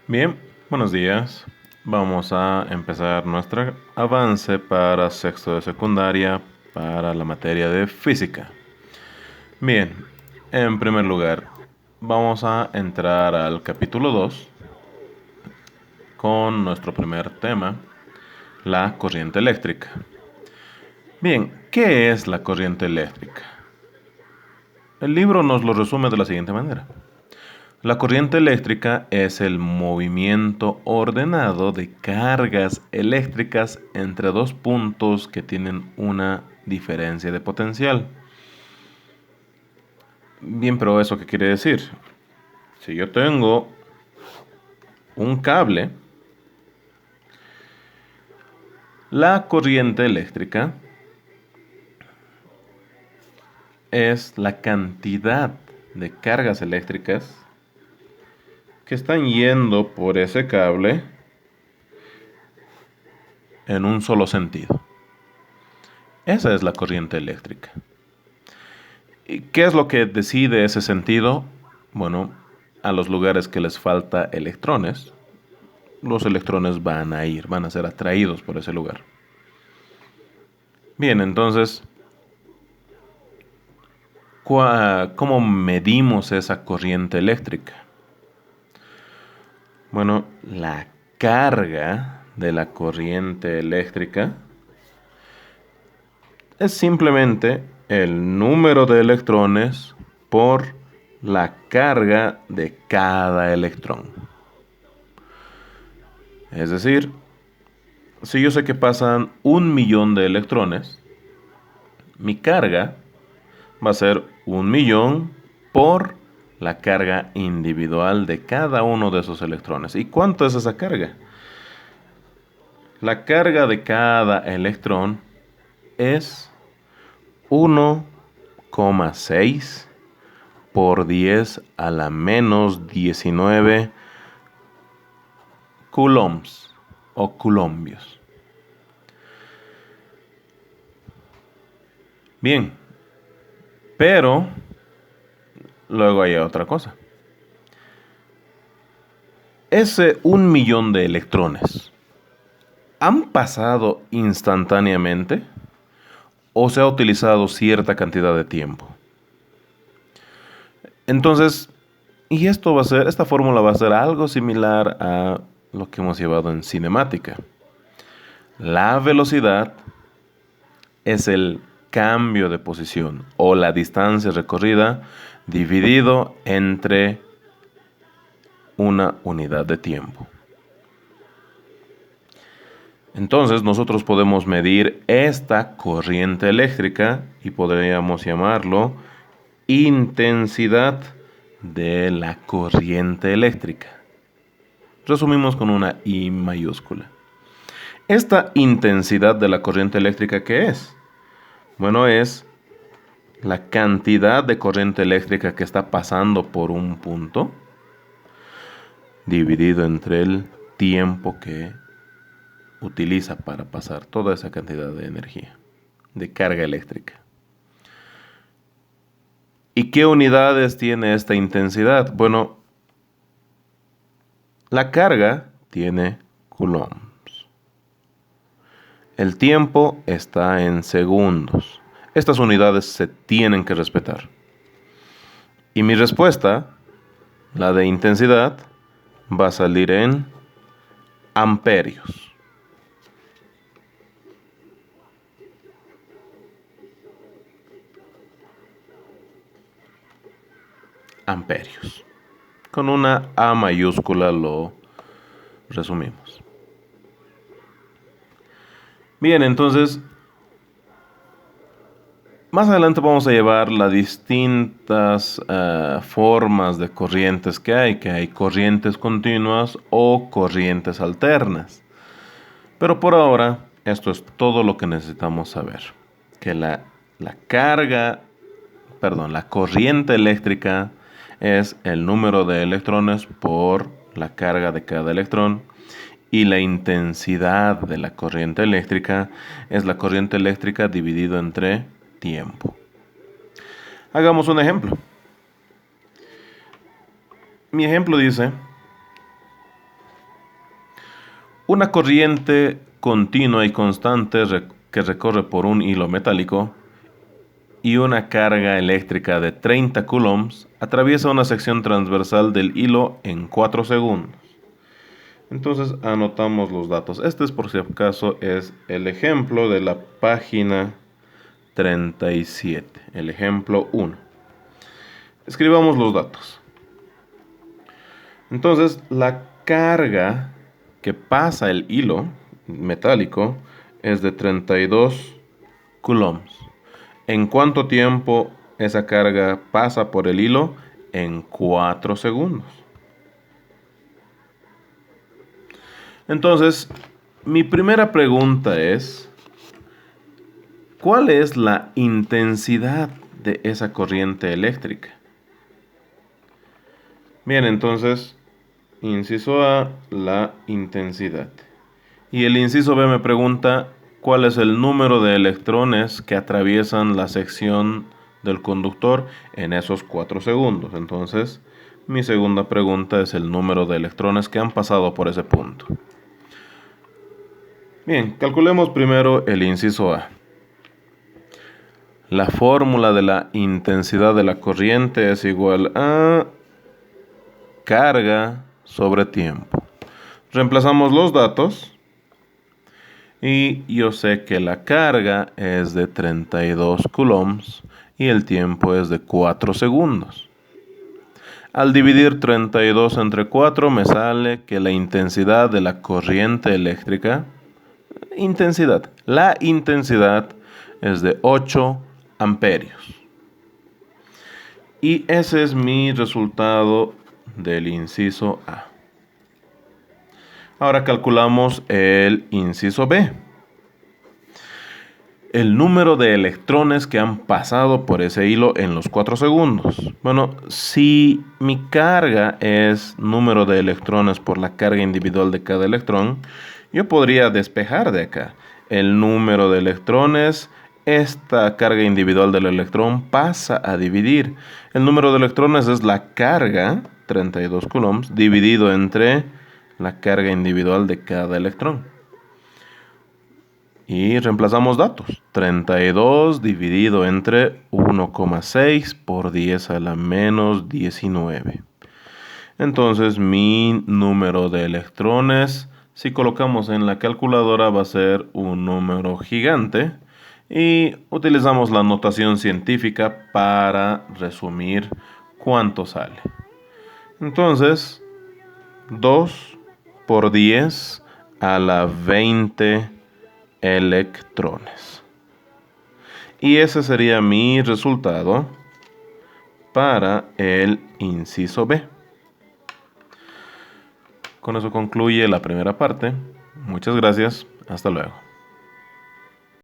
Bien, buenos días. Vamos a empezar nuestro avance para sexto de secundaria para la materia de física. Bien, en primer lugar, vamos a entrar al capítulo 2 con nuestro primer tema, la corriente eléctrica. Bien, ¿qué es la corriente eléctrica? El libro nos lo resume de la siguiente manera. La corriente eléctrica es el movimiento ordenado de cargas eléctricas entre dos puntos que tienen una diferencia de potencial. Bien, pero ¿eso qué quiere decir? Si yo tengo un cable, la corriente eléctrica es la cantidad de cargas eléctricas que están yendo por ese cable en un solo sentido. Esa es la corriente eléctrica. ¿Y qué es lo que decide ese sentido? Bueno, a los lugares que les falta electrones, los electrones van a ser atraídos por ese lugar. Bien, entonces, ¿cómo medimos esa corriente eléctrica? Bueno, la carga de la corriente eléctrica es simplemente el número de electrones por la carga de cada electrón. Es decir, si yo sé que pasan 1.000.000 de electrones, mi carga va a ser 1.000.000 por la carga individual de cada uno de esos electrones. ¿Y cuánto es esa carga? La carga de cada electrón es 1,6 por 10 a la menos 19 coulombs o coulombios. Bien, pero luego hay otra cosa. Ese 1.000.000 de electrones, ¿han pasado instantáneamente o se ha utilizado cierta cantidad de tiempo? Entonces, esta fórmula va a ser algo similar a lo que hemos llevado en cinemática. La velocidad es el cambio de posición o la distancia recorrida dividido entre una unidad de tiempo. Entonces nosotros podemos medir esta corriente eléctrica y podríamos llamarlo intensidad de la corriente eléctrica. Resumimos con una I mayúscula. Esta intensidad de la corriente eléctrica, ¿qué es? Bueno, es la cantidad de corriente eléctrica que está pasando por un punto dividido entre el tiempo que utiliza para pasar toda esa cantidad de energía, de carga eléctrica. ¿Y qué unidades tiene esta intensidad? Bueno, la carga tiene coulombs. El tiempo está en segundos. Estas unidades se tienen que respetar. Y mi respuesta, la de intensidad, va a salir en amperios. Amperios. Con una A mayúscula lo resumimos. Bien, entonces, más adelante vamos a llevar las distintas formas de corrientes que hay corrientes continuas o corrientes alternas. Pero por ahora, esto es todo lo que necesitamos saber. Que la corriente eléctrica es el número de electrones por la carga de cada electrón y la intensidad de la corriente eléctrica es la corriente eléctrica dividido entre tiempo. Hagamos un ejemplo. Mi ejemplo dice Una corriente continua y constante que recorre por un hilo metálico y una carga eléctrica de 30 coulombs atraviesa una sección transversal del hilo en 4 segundos. Entonces anotamos los datos. Este es, por si acaso, es el ejemplo de la página 37, el ejemplo 1. Escribamos los datos. Entonces, la carga que pasa el hilo metálico es de 32 coulombs. ¿En cuánto tiempo esa carga pasa por el hilo? En 4 segundos. Entonces, mi primera pregunta es, ¿cuál es la intensidad de esa corriente eléctrica? Bien, entonces, inciso A, la intensidad. Y el inciso B me pregunta, ¿cuál es el número de electrones que atraviesan la sección del conductor en esos 4 segundos? Entonces, mi segunda pregunta es el número de electrones que han pasado por ese punto. Bien, calculemos primero el inciso A. La fórmula de la intensidad de la corriente es igual a carga sobre tiempo. Reemplazamos los datos y yo sé que la carga es de 32 coulombs y el tiempo es de 4 segundos. Al dividir 32 entre 4 me sale que la intensidad de la corriente eléctrica, la intensidad es de 8 amperios. Y ese es mi resultado del inciso A. Ahora calculamos el inciso B. El número de electrones que han pasado por ese hilo en los 4 segundos. Bueno, si mi carga es número de electrones por la carga individual de cada electrón, yo podría despejar de acá el número de electrones. Esta carga individual del electrón pasa a dividir. El número de electrones es la carga, 32 coulombs, dividido entre la carga individual de cada electrón. Y reemplazamos datos. 32 dividido entre 1,6 por 10 a la menos 19. Entonces mi número de electrones, si colocamos en la calculadora, va a ser un número gigante. Y utilizamos la notación científica para resumir cuánto sale. Entonces, 2 por 10 a la 20 electrones. Y ese sería mi resultado para el inciso B. Con eso concluye la primera parte. Muchas gracias. Hasta luego.